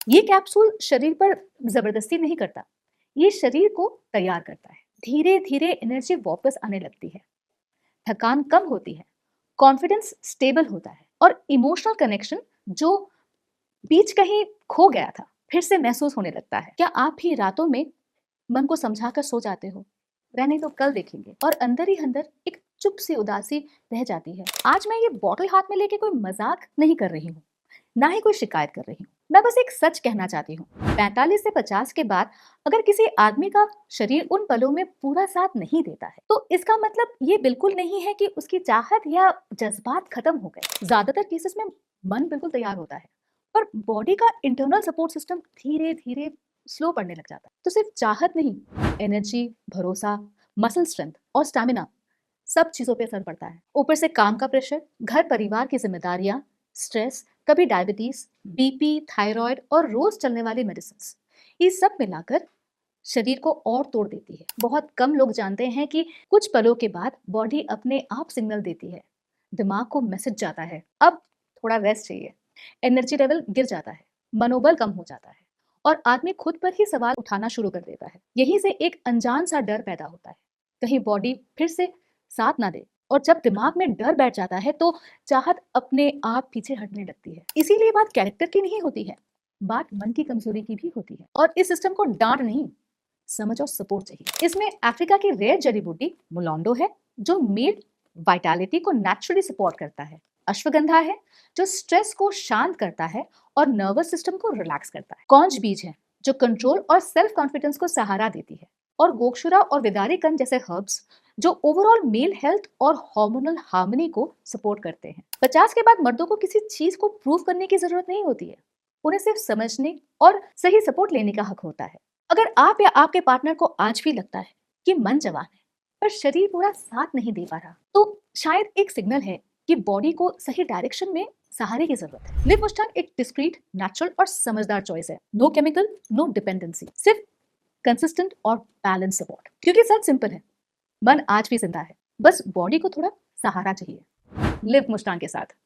ये कैप्सूल शरीर पर जबरदस्ती नहीं करता, ये शरीर को तैयार करता है। धीरे धीरे एनर्जी वापस आने लगती है, थकान कम होती है, कॉन्फिडेंस स्टेबल होता है और इमोशनल कनेक्शन जो बीच कहीं खो गया था फिर से महसूस होने लगता है। क्या आप भी रातों में मन को समझाकर सो जाते हो? रहने तो कल देखेंगे। और अंदर ही अंदर एक चुप सी उदासी रह जाती है। आज मैं ये बॉटल हाथ में लेके कोई मजाक नहीं कर रही हूँ, ना ही कोई शिकायत कर रही हूँ। मैं बस एक सच कहना चाहती हूँ। 45 से 50 के बाद अगर किसी आदमी का शरीर उन पलों में पूरा साथ नहीं देता है तो इसका मतलब ये बिल्कुल नहीं है कि उसकी चाहत या जज्बात खत्म हो गए। ज्यादातर केसेस में मन बिल्कुल तैयार होता है, पर बॉडी का इंटरनल सपोर्ट सिस्टम धीरे धीरे स्लो पड़ने लग जाता है। तो सिर्फ चाहत नहीं, एनर्जी, भरोसा, मसल स्ट्रेंथ और स्टैमिना, सब चीजों पे असर पड़ता है। ऊपर से काम का प्रेशर, घर परिवार की जिम्मेदारियां, स्ट्रेस, कभी डायबिटीज, बीपी, थायराइड और रोज चलने वाली मेडिसिन, ये सब मिलाकर शरीर को और तोड़ देती है। बहुत कम लोग जानते हैं कि कुछ पलों के बाद बॉडी अपने आप सिग्नल देती है, दिमाग को मैसेज जाता है अब थोड़ा रेस्ट चाहिए। एनर्जी लेवल गिर जाता है, मनोबल कम हो जाता है और आदमी खुद पर ही सवाल उठाना शुरू कर देता है। यहीं से एक अनजान सा डर पैदा होता है, कहीं बॉडी फिर से साथ ना दे। और जब दिमाग में डर बैठ जाता है तो चाहत अपने आप पीछे हटने लगती है। इसीलिए बात कैरेक्टर की नहीं होती है, बात मन की कमजोरी की भी होती है। और इस सिस्टम को डांट नहीं, समझ और सपोर्ट चाहिए। इसमें अफ्रीका की रेयर जड़ी बूटी मुलांडो है जो मेल वाइटैलिटी को नेचुरली सपोर्ट करता है। अश्वगंधा है जो स्ट्रेस को शांत करता है और नर्वस सिस्टम को रिलैक्स करता है। कौंज बीज है जो कंट्रोल और सेल्फ कॉन्फिडेंस को सहारा देती है। और गोक्षुरा और विदारी कंद जैसे हर्ब्स जो ओवरऑल मेल हेल्थ और हार्मोनल हार्मनी को सपोर्ट करते हैं। 50 के बाद मर्दों को किसी चीज को प्रूव करने की जरूरत नहीं होती है, उन्हें सिर्फ समझने और सही सपोर्ट लेने का हक होता है। अगर आप या आपके पार्टनर को आज भी लगता है कि मन जवान है पर शरीर पूरा साथ नहीं दे पा रहा, तो शायद एक सिग्नल है कि बॉडी को सही डायरेक्शन में सहारे की जरूरत है। लिव मुस्टांग एक डिस्क्रीट, नेचुरल और समझदार चॉइस है। नो केमिकल, नो डिपेंडेंसी, सिर्फ कंसिस्टेंट और बैलेंस सपोर्ट। क्योंकि सच सिंपल है, मन आज भी जिंदा है, बस बॉडी को थोड़ा सहारा चाहिए। लिव मुस्टांग के साथ।